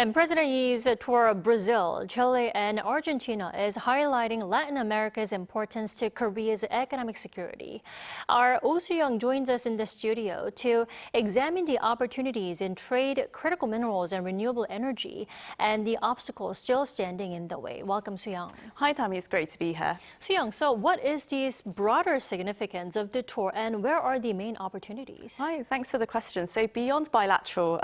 And President Yi's tour of Brazil, Chile, and Argentina is highlighting Latin America's importance to Korea's economic security. Our Oh Soo-young joins us in the studio to examine the opportunities in trade, critical minerals, and renewable energy, and the obstacles still standing in the way. Welcome, Soo-young. Hi, Tammy. It's great to be here. Soo-young, so what is the broader significance of the tour, and where are the main opportunities? Hi, thanks for the question. So beyond the bilateral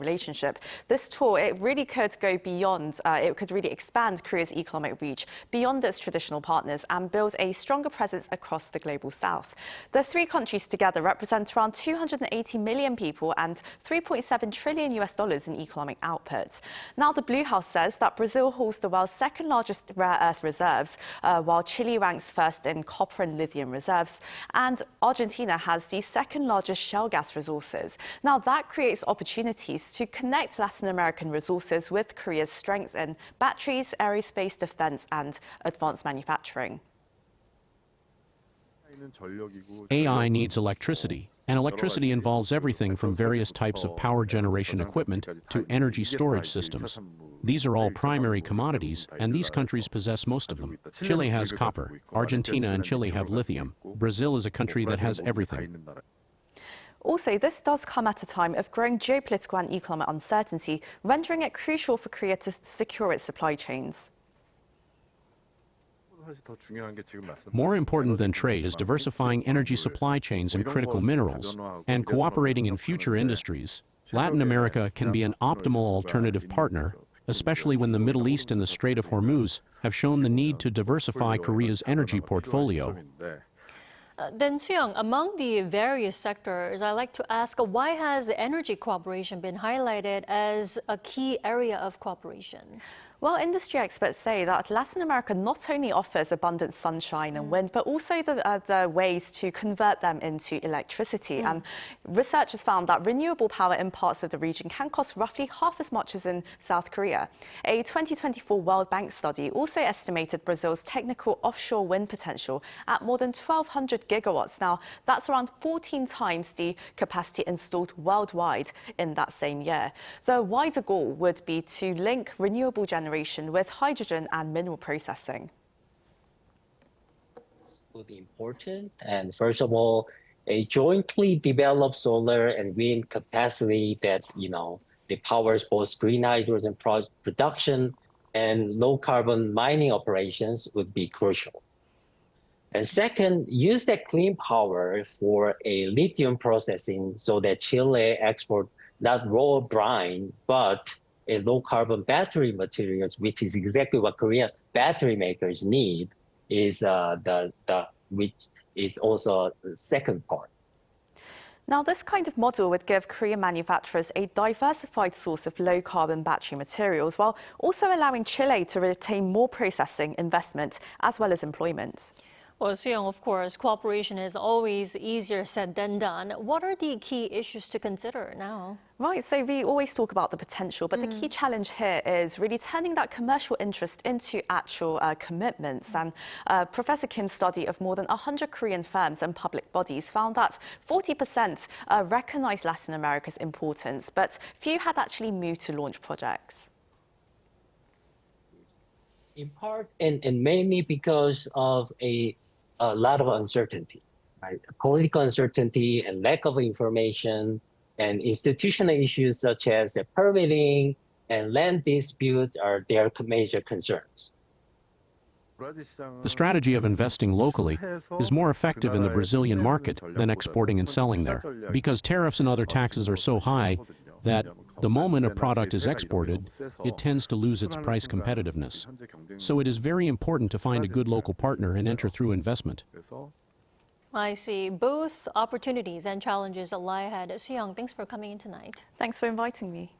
relationship, this tour, it really could go beyond, it could really expand Korea's economic reach beyond its traditional partners and build a stronger presence across the global south. The three countries together represent around 280 million people and $3.7 trillion in economic output. Now, the Blue House says that Brazil holds the world's second largest rare earth reserves, while Chile ranks first in copper and lithium reserves, and Argentina has the second largest shale gas resources. Now, that creates opportunities to connect Latin American resources with Korea's strength in batteries, aerospace, defense, and advanced manufacturing. AI needs electricity, and electricity involves everything from various types of power generation equipment to energy storage systems. These are all primary commodities, and these countries possess most of them. Chile has copper, Argentina and Chile have lithium. Brazil is a country that has everything. Also, this does come at a time of growing geopolitical and economic uncertainty, rendering it crucial for Korea to secure its supply chains. More important than trade is diversifying energy supply chains and critical minerals, and cooperating in future industries. Latin America can be an optimal alternative partner, especially when the Middle East and the Strait of Hormuz have shown the need to diversify Korea's energy portfolio. Then, Soo-young, among the various sectors, I'd like to ask, why has energy cooperation been highlighted as a key area of cooperation? Well, industry experts say that Latin America not only offers abundant sunshine and wind, but also the ways to convert them into electricity. And researchers found that renewable power in parts of the region can cost roughly half as much as in South Korea. A 2024 World Bank study also estimated Brazil's technical offshore wind potential at more than 1,200 gigawatts. Now, that's around 14 times the capacity installed worldwide in that same year. The wider goal would be to link renewable generation with hydrogen and mineral processing. Important, and first of all, a jointly developed solar and wind capacity that that powers both green hydrogen production and low carbon mining operations would be crucial. And second, use that clean power for a lithium processing so that Chile export not raw brine but a low-carbon battery materials, which is exactly what Korean battery makers need, is which is also the second part. Now, this kind of model would give Korean manufacturers a diversified source of low-carbon battery materials, while also allowing Chile to retain more processing, investment, as well as employment. Well, Soo-young, of course, cooperation is always easier said than done. What are the key issues to consider now? Right, so we always talk about the potential, but the key challenge here is really turning that commercial interest into actual commitments. And Professor Kim's study of more than 100 Korean firms and public bodies found that 40% recognized Latin America's importance, but few had actually moved to launch projects. In part, and mainly because of a lot of uncertainty, right? Political uncertainty and lack of information, and institutional issues such as the permitting and land dispute are their major concerns. The strategy of investing locally is more effective in the Brazilian market than exporting and selling there, because tariffs and other taxes are so high that the moment a product is exported, it tends to lose its price competitiveness. So it is very important to find a good local partner and enter through investment. I see. Both opportunities and challenges lie ahead. Soo-young, thanks for coming in tonight. Thanks for inviting me.